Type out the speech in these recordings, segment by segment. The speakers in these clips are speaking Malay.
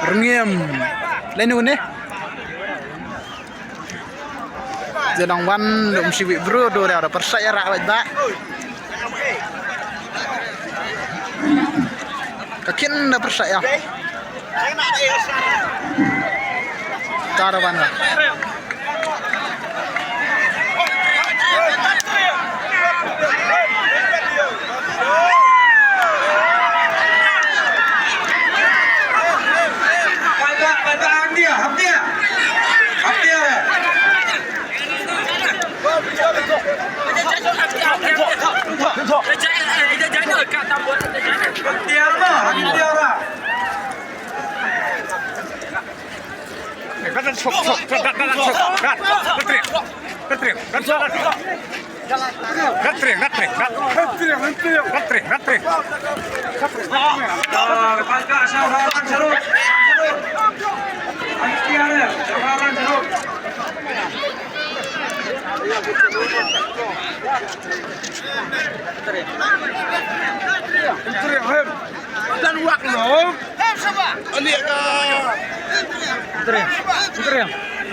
Rengiem. Lên luôn đấy. Giờ đồng văn đụng sĩ vị bro đồ đèo đã persaya ra vậy bạn. Kakin đã persaya. Ta ada văn rồi. Dan wak lo. Lihat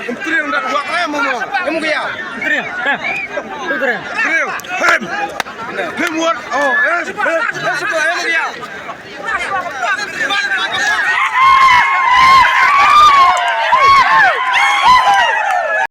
Entering dak wak le mo. Kamu ke ya? Entering. Entering. Hem. Hem wak. Oh, sebelah. Sebelah ke ya?